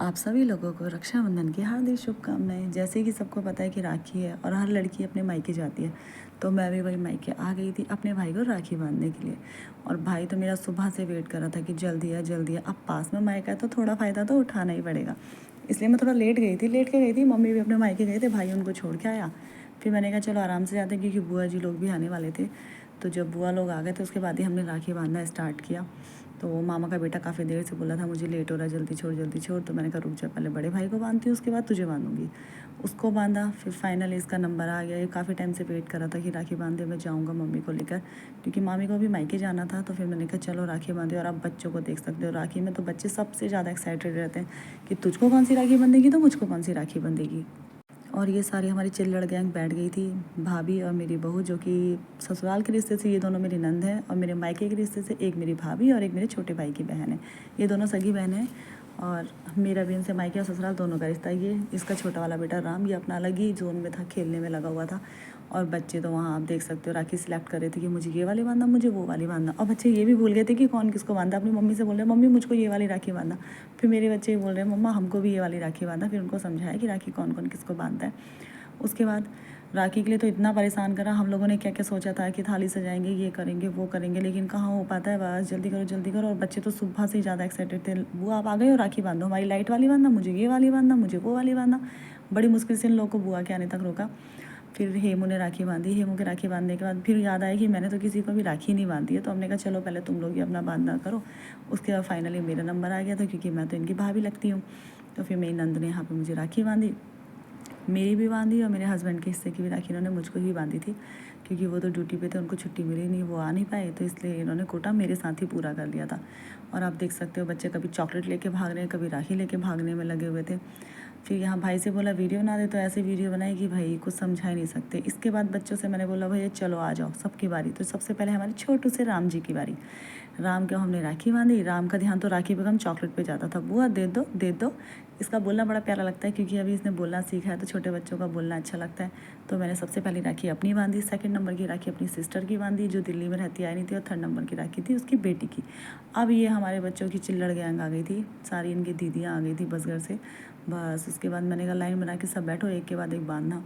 आप सभी लोगों को रक्षाबंधन की हार्दिक शुभकामनाएं। जैसे कि सबको पता है कि राखी है और हर लड़की अपने मायके जाती है, तो मैं भी वही मायके आ गई थी अपने भाई को राखी बांधने के लिए। और भाई तो मेरा सुबह से वेट कर रहा था कि जल्दी है जल्दी है। अब पास में मायका है तो थोड़ा फ़ायदा तो उठाना ही पड़ेगा, इसलिए मैं थोड़ा लेट के गई थी। मम्मी भी अपने मायके गए थे, भाई उनको छोड़ के आया। फिर मैंने कहा चलो आराम से जाते हैं, क्योंकि बुआ जी लोग भी आने वाले थे। तो जब बुआ लोग आ गए तो उसके बाद ही हमने राखी बांधना स्टार्ट किया। तो मामा का बेटा काफ़ी देर से बोला था मुझे लेट हो रहा है, जल्दी छोड़। तो मैंने कहा रुक जा, पहले बड़े भाई को बांधती हूँ, उसके बाद तुझे बांधूंगी। उसको बांधा, फिर फाइनली इसका नंबर आ गया। ये काफ़ी टाइम से वेट कर रहा था कि राखी बांधे मैं जाऊँगा मम्मी को लेकर, क्योंकि मामी को भी मायके जाना था। तो फिर मैंने कहा चलो राखी बांधे। और आप बच्चों को देख सकते हो, राखी में तो बच्चे सबसे ज़्यादा एक्साइटेड रहते हैं कि तुझको कौन सी राखी बंधेगी तो मुझको कौन सी राखी बंधेगी। और ये सारी हमारी चिल्लड़ गैंग बैठ गई थी। भाभी और मेरी बहू, जो कि ससुराल के रिश्ते से ये दोनों मेरी नंद हैं, और मेरे मायके के रिश्ते से एक मेरी भाभी और एक मेरे छोटे भाई की बहन है। ये दोनों सगी बहन हैं। और मेरा भी इनसे मायके और ससुराल दोनों का रिश्ता है। ये इसका छोटा वाला बेटा राम, ये अपना अलग ही जोन में था, खेलने में लगा हुआ था। और बच्चे तो वहाँ आप देख सकते हो राखी सिलेक्ट कर रहे थे कि मुझे ये वाली बांधना, मुझे वो वाली बांधना। और बच्चे ये भी भूल गए थे कि कौन किसको बांधा। अपनी मम्मी से बोल रहे मम्मी मुझको ये वाली राखी बांधना। फिर मेरे बच्चे बोल रहे हैं मम्मा हमको भी ये वाली राखी बांधना। फिर उनको समझाया कि राखी कौन कौन किसको बांधता है। उसके बाद राखी के लिए तो इतना परेशान करा। हम लोगों ने क्या क्या सोचा था कि थाली सजाएंगे, ये करेंगे वो करेंगे, लेकिन कहाँ हो पाता है। बस जल्दी करो जल्दी करो। और बच्चे तो सुबह से ही ज़्यादा एक्साइटेड थे। बुआ आप आ गए हो, राखी बांधो, हमारी लाइट वाली बांधना, मुझे ये वाली बांधना, मुझे वो वाली बांधना। बड़ी मुश्किल से इन लोगों को बुआ के आने तक रोका। फिर हेमू ने राखी बांधी। हेमू के राखी बांधने के बाद फिर याद आया कि मैंने तो किसी को भी राखी नहीं बांधी है। तो हमने कहा चलो पहले तुम लोग ही अपना बांधना करो। उसके बाद फाइनली मेरा नंबर आ गया था, क्योंकि मैं तो इनकी भाभी लगती हूँ। तो फिर मेरी नंद ने यहाँ पर मुझे राखी बांधी, मेरी भी बांधी, और मेरे हस्बैंड के हिस्से की भी राखी इन्होंने मुझको ही बांधी थी, क्योंकि वो तो ड्यूटी पे थे, उनको छुट्टी मिली नहीं, वो आ नहीं पाए। तो इसलिए इन्होंने कोटा मेरे साथ ही पूरा कर लिया था। और आप देख सकते हो बच्चे कभी चॉकलेट लेके भाग रहे हैं, कभी राखी लेके भागने में लगे हुए थे। फिर यहाँ भाई से बोला वीडियो बना दे, तो ऐसे वीडियो बनाई कि भाई कुछ समझा ही नहीं सकते। इसके बाद बच्चों से मैंने बोला भैया चलो आ जाओ, सबकी बारी। तो सबसे पहले हमारे छोटू से राम जी की बारी। राम को हमने राखी बांधी। राम का ध्यान तो राखी पे कम चॉकलेट पे जाता था। बुआ दे दो दे दो। इसका बोलना बड़ा प्यारा लगता है, क्योंकि अभी इसने बोलना सीखा है, तो छोटे बच्चों का बोलना अच्छा लगता है। तो मैंने सबसे पहली राखी अपनी बांधी, सेकंड नंबर की राखी अपनी सिस्टर की बांधी, जो दिल्ली में रहती आई नहीं थी, और थर्ड नंबर की राखी थी उसकी बेटी की। अब ये हमारे बच्चों की चिल्लड़ गैंग आ गई थी, सारी इनकी दीदियाँ आ गई थी बस घर से। बस उसके बाद मैंने कहा लाइन बना के सब बैठो, एक के बाद एक बांधना।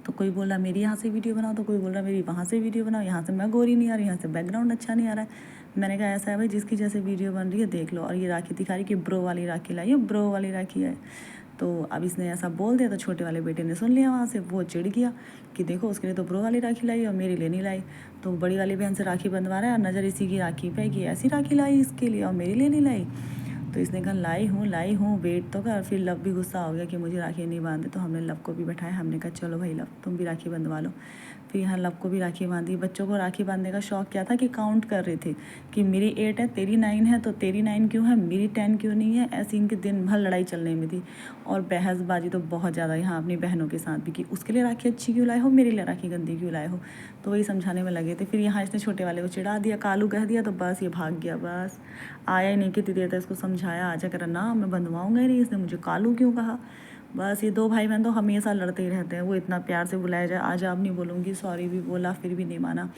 तो कोई बोल रहा मेरी यहाँ से वीडियो बनाओ, तो कोई बोल रहा मेरी वहाँ से वीडियो बनाओ, यहाँ से मैं गोरी नहीं आ रही, यहाँ से बैकग्राउंड अच्छा नहीं आ रहा है। मैंने कहा ऐसा है भाई, जिसकी जैसे वीडियो बन रही है देख लो। और ये राखी दिखा रही कि ब्रो वाली राखी लाई है, ब्रो वाली राखी है। तो अब इसने ऐसा बोल दिया, तो छोटे वाले बेटे ने सुन लिया वहाँ से, वो चिढ़ गया कि देखो उसके लिए तो ब्रो वाली राखी लाई और मेरे लिए नहीं लाई। तो बड़ी वाली बहन से राखी बंधवा रहा है, और नज़र इसी की राखी पे कि ऐसी राखी लाई इसके लिए और मेरे लिए नहीं लाई। तो इसने कहा लाई हूँ वेट तो कर। फिर लव भी गुस्सा हो गया कि मुझे राखी नहीं बांधे, तो हमने लव को भी बैठाया। हमने कहा चलो भाई लव तुम भी राखी बंधवा लो। फिर यहाँ लव को भी राखी बांधी। बच्चों को राखी बांधने का शौक क्या था कि काउंट कर रहे थे कि मेरी 8 है तेरी 9 है, तो तेरी 9 क्यों है मेरी 10 क्यों नहीं है। ऐसी इनके दिन भर लड़ाई चलने में थी। और बहसबाजी तो बहुत ज़्यादा यहाँ अपनी बहनों के साथ भी, कि उसके लिए राखी अच्छी क्यों लाए हो, मेरे लिए राखी गंदी क्यों लाए हो। तो वही समझाने में लगे थे। फिर यहाँ इसने छोटे वाले को चिढ़ा दिया, कालू कह दिया, तो बस ये भाग गया। बस आया ही नहीं, कितनी देर तक इसको समझाया, आजा कर ना मैं बंधवाऊँगा ही नहीं, इसने मुझे कालू क्यों कहा। बस ये दो भाई बहन तो हमेशा लड़ते ही रहते हैं। वो इतना प्यार से बुलाया जाए आजा अब नहीं बोलूँगी, सॉरी भी बोला फिर भी नहीं माना।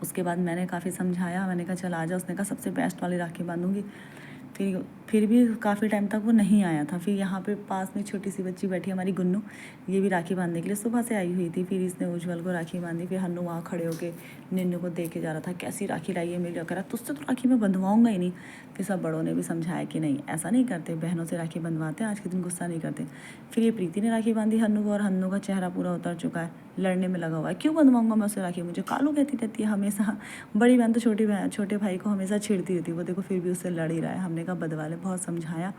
उसके बाद मैंने काफ़ी समझाया, मैंने कहा चल आजा। उसने कहा सबसे बेस्ट वाली राखी बांधूंगी। फिर भी काफ़ी टाइम तक वो नहीं आया था। फिर यहाँ पे पास में छोटी सी बच्ची बैठी हमारी गुन्नू, ये भी राखी बांधने के लिए सुबह से आई हुई थी। फिर इसने उज्जवल को राखी बांधी। फिर हन्नू वहाँ खड़े होके निन्नू को देख के जा रहा था कैसी राखी लाई है मेरी। करा तुझसे तो राखी मैं बंधवाऊँगा ही नहीं। फिर सब बड़ों ने भी समझाया कि नहीं ऐसा नहीं करते, बहनों से राखी बंधवाते हैं, आज के दिन गुस्सा नहीं करते। फिर ये प्रीति ने राखी बांधी हन्नू को, और हन्नू का चेहरा पूरा उतर चुका है, लड़ने में लगा हुआ है। क्यों बंधवाऊँगा मैं उससे राखी, मुझे कालू कहती रहती है हमेशा। बड़ी बहन तो छोटे भाई को हमेशा छेड़ती रहती है, वो देखो फिर भी उससे लड़ ही रहा है। हमने कहा बदवा ले, बहुत समझाया।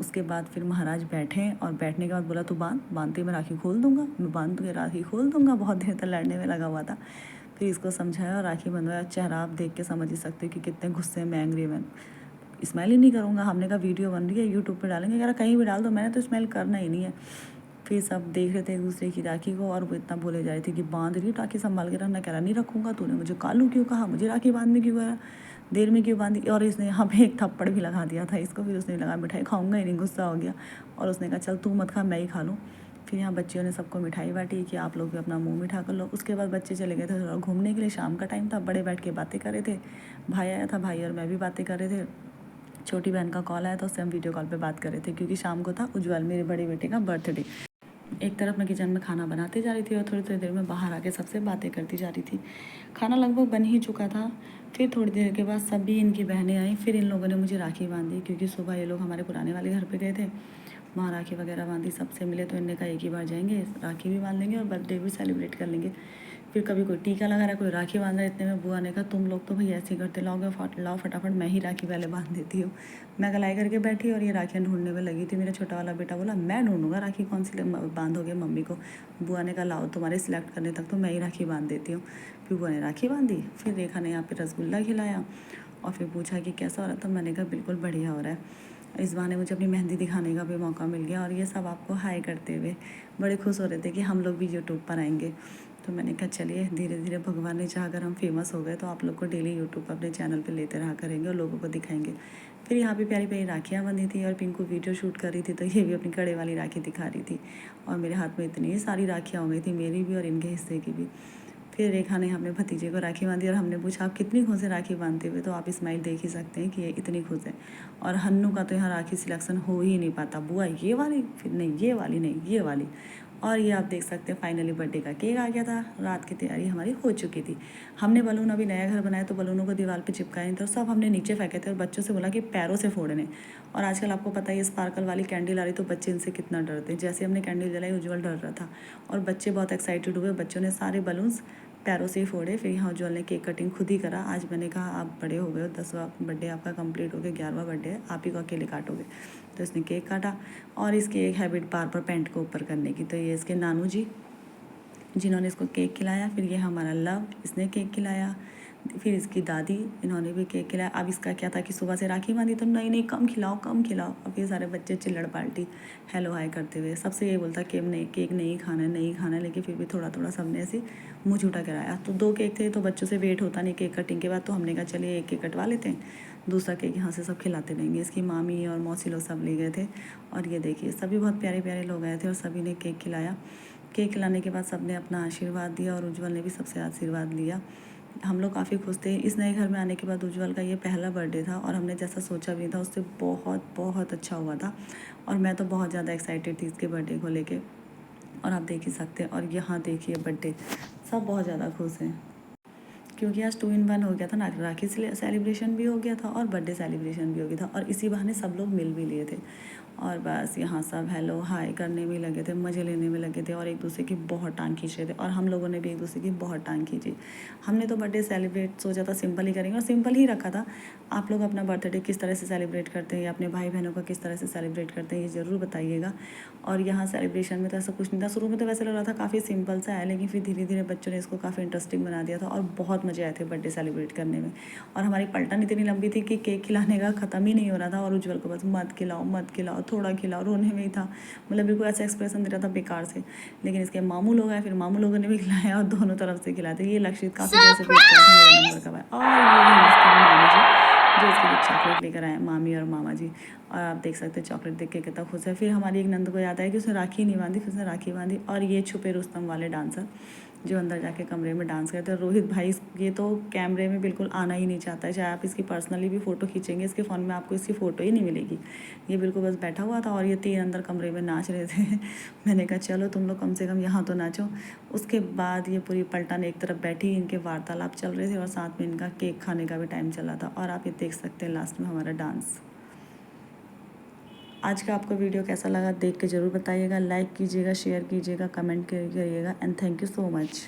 उसके बाद फिर महाराज बैठे, और बैठने के बाद बोला तू बांधते मैं राखी खोल दूंगा, मैं बांध के राखी खोल दूंगा। बहुत देर तक लड़ने में लगा हुआ था। फिर इसको समझाया और राखी बंधवाया। चेहरा आप देख के समझ ही सकते हो कि कितने गुस्से में एंग्री में। स्मेल ही नहीं करूँगा, हमने कहा वीडियो बन रही है यूट्यूब पर डालेंगे, कह रहा कहीं भी डाल दो, मैंने तो स्मेल करना ही नहीं है। फिर सब देख रहे थे एक दूसरे की राखी को, और वो इतना बोले जा रही थी कि बांध रही राखी संभाल के रखना। कह रहा नहीं रखूँगा, तूने मुझे कालू क्यों कहा, मुझे राखी बांधने क्यों कहा, देर में क्यों बांधी। और इसने यहाँ पे एक थप्पड़ भी लगा दिया था इसको। फिर उसने लगा मिठाई खाऊंगा ही नहीं, गुस्सा हो गया। और उसने कहा चल तू मत खा, मैं ही खा लूँ। फिर यहाँ बच्चियों ने सबको मिठाई बांटी कि आप लोग भी अपना मुंह मीठा कर लो। उसके बाद बच्चे चले गए थे थोड़ा घूमने के लिए, शाम का टाइम था, बड़े बैठ के बातें कर रहे थे। भाई आया था, भाई और मैं भी बातें कर रहे थे। छोटी बहन का कॉल आया तो उससे हम वीडियो कॉल पे बात कर रहे थे, क्योंकि शाम को था उज्जवल मेरे बड़े बेटे का बर्थडे। एक तरफ मैं किचन में खाना बनाते जा रही थी और थोड़ी थोड़ी देर में बाहर आके सबसे बातें करती जा रही थी। खाना लगभग बन ही चुका था। फिर थोड़ी देर के बाद सभी इनकी बहनें आई, फिर इन लोगों ने मुझे राखी बांधी, क्योंकि सुबह ये लोग हमारे पुराने वाले घर पे गए थे, वहाँ राखी वगैरह बांधी, सबसे मिले, तो इनने कहा एक ही बार जाएंगे, राखी भी बांध लेंगे और बर्थडे भी सेलिब्रेट कर लेंगे। फिर कभी कोई टीका लगा रहा है, कोई राखी बांध रहा है। इतने में बुआ ने कहा तुम लोग तो भाई ऐसे ही करते, लाओ फटाफट मैं ही राखी पहले बांध देती हूँ। मैं गलाई करके बैठी और ये राखियाँ ढूंढने में लगी थी। मेरा छोटा वाला बेटा बोला मैं ढूंढूंगा राखी कौन सी बांधोगे मम्मी को। बुआ ने कहा लाओ तुम्हारे सिलेक्ट करने तक तो मैं ही राखी बांध देती हूँ। फिर बुआ ने राखी बांधी। फिर रेखा ने यहाँ पे रसगुल्ला खिलाया और फिर पूछा कि कैसा हो रहा था। मैंने कहा बिल्कुल बढ़िया हो रहा है। इस बहाने मुझे अपनी मेहंदी दिखाने का भी मौका मिल गया और ये सब आपको हाय करते हुए बड़े खुश हो रहे थे कि हम लोग भी यूट्यूब पर आएंगे। तो मैंने कहा चलिए धीरे धीरे भगवान ने चाहा अगर हम फेमस हो गए तो आप लोग को डेली यूट्यूब पर अपने चैनल पे लेते रहा करेंगे और लोगों को दिखाएंगे। फिर यहाँ पे प्यारी प्यारी राखियाँ बंधी थी और पिंकू वीडियो शूट कर रही थी, तो ये भी अपनी कड़े वाली राखी दिखा रही थी और मेरे हाथ में इतनी सारी राखियाँ हो गई थी, मेरी भी और इनके हिस्से की भी। फिर रेखा ने अपने भतीजे को राखी बांधी और हमने पूछा आप कितनी खुश है राखी बांधते हुए, तो आप स्माइल देख ही सकते हैं कि ये इतनी खुश है। और हन्नू का तो यहाँ राखी सिलेक्शन हो ही नहीं पाता, बुआ ये वाली, फिर नहीं ये वाली, नहीं ये वाली। और ये आप देख सकते हैं फाइनली बर्थडे का केक आ गया था। रात की तैयारी हमारी हो चुकी थी। हमने बलून अभी नया घर बनाया तो बलूनों को दीवार पे चिपकाए नहीं थे, सब हमने नीचे फेंके थे और बच्चों से बोला कि पैरों से फोड़ने। और आजकल आपको पता है ये स्पार्कल वाली कैंडल आ रही तो बच्चे इनसे कितना डरते हैं। जैसे हमने कैंडल जलाई उज्जवल डर रहा था और बच्चे बहुत एक्साइटेड हुए। बच्चों ने सारे बलून्स पैरों से ही फोड़े। फिर यहाँ उज्जवल ने केक कटिंग खुद ही करा। आज मैंने कहा आप बड़े हो गए हो, 10वां बर्थडे आपका कंप्लीट हो गया, 11वां बर्थडे है, आप ही को अकेले काटोगे। तो इसने केक काटा और इसकी एक हैबिट बार बार पैंट को ऊपर करने की, तो ये इसके नानू जी जिन्होंने इसको केक खिलाया। फिर ये हमारा लव, इसने केक खिलाया। फिर इसकी दादी, इन्होंने भी केक खिलाया। अब इसका क्या था कि सुबह से राखी बांधी तो नहीं नहीं कम खिलाओ कम खिलाओ। अब ये सारे बच्चे चिल्लड़ पाल्टी हेलो हाय करते हुए सबसे ये बोलता कि नहीं केक नहीं खाना नहीं खाना, लेकिन फिर भी थोड़ा थोड़ा सबने ऐसे मुँह झूठा कराया। तो 2 केक थे तो बच्चों से वेट होता नहीं केक कटिंग के बाद, तो हमने कहा चलिए एक केक कटवा लेते हैं, दूसरा केक यहाँ से सब खिलाते रहेंगे। इसकी मामी और मौसी लोग सब ले गए थे और ये देखिए सभी बहुत प्यारे प्यारे लोग आए थे और सभी ने केक खिलाया। केक खिलाने के बाद सबने अपना आशीर्वाद दिया और उज्जवल ने भी सबसे आशीर्वाद लिया। हम लोग काफ़ी खुश थे। इस नए घर में आने के बाद उज्जवल का ये पहला बर्थडे था और हमने जैसा सोचा भी नहीं था उससे बहुत बहुत अच्छा हुआ था और मैं तो बहुत ज़्यादा एक्साइटेड थी इसके बर्थडे को लेके। और आप देख ही सकते हैं। और यहाँ देखिए बर्थडे, सब बहुत ज़्यादा खुश हैं क्योंकि आज 2 in 1 हो गया था ना, राखी सेलिब्रेशन भी हो गया था और बर्थडे सेलिब्रेशन भी हो गया था और इसी बहाने सब लोग मिल भी लिए थे। और बस यहाँ सब हेलो हाय करने में लगे थे, मज़े लेने में लगे थे और एक दूसरे की बहुत टांग खींच रहे थे और हम लोगों ने भी एक दूसरे की बहुत टांग खींची। हमने तो बर्थडे सेलिब्रेट सोचा था सिंपल ही करेंगे और सिंपल ही रखा था। आप लोग अपना बर्थडे किस तरह से सेलिब्रेट करते हैं या अपने भाई बहनों का किस तरह से सेलिब्रेट करते हैं ये ज़रूर बताइएगा। और यहाँ सेलिब्रेशन में तो ऐसा कुछ नहीं था, शुरू में तो वैसे लग रहा था काफ़ी सिंपल सा है, लेकिन फिर धीरे धीरे बच्चों ने इसको काफ़ी इंटरेस्टिंग बना दिया था और बहुत मज़े आए थे बर्थडे सेलिब्रेट करने में। और हमारी पलटन इतनी लंबी थी कि केक खिलाने का ख़त्म ही नहीं हो रहा था और उज्जवल को बस मत खिलाओ थोड़ा खिलाओ, रोने में ही था, मतलब बिल्कुल ऐसा एक्सप्रेशन दे रहा था बेकार से। लेकिन इसके मामू लोग आए, फिर मामू लोगों ने भी खिलाया और दोनों तरफ से खिलाते। ये लक्षित काफ़ी देर से वेट कर रहा था मेरा नंबर कब आए। और ये इसके मामा जी जो इसके लिए चॉकलेट लेकर आए, मामी और मामा जी। और आप देख सकते हैं चॉकलेट देख के कितना खुश है। फिर हमारी एक नंद को याद आया कि उसने राखी नहीं बांधी, फिर उसने राखी बांधी। और ये छुपे रुस्तम वाले डांसर जो अंदर जाके कमरे में डांस करते हैं, रोहित भाई, ये तो कैमरे में बिल्कुल आना ही नहीं चाहता है। चाहे आप इसकी पर्सनली भी फ़ोटो खींचेंगे इसके फ़ोन में आपको इसकी फ़ोटो ही नहीं मिलेगी। ये बिल्कुल बस बैठा हुआ था और ये 3 अंदर कमरे में नाच रहे थे। मैंने कहा चलो तुम लोग कम से कम यहाँ तो नाचो। उसके बाद ये पूरी पलटन एक तरफ बैठी, इनके वार्तालाप चल रहे थे और साथ में इनका केक खाने का भी टाइम चला था। और आप ये देख सकते हैं लास्ट में हमारा डांस। आज का आपको वीडियो कैसा लगा देख के ज़रूर बताइएगा, लाइक कीजिएगा, शेयर कीजिएगा, कमेंट करिएगा and thank you so much.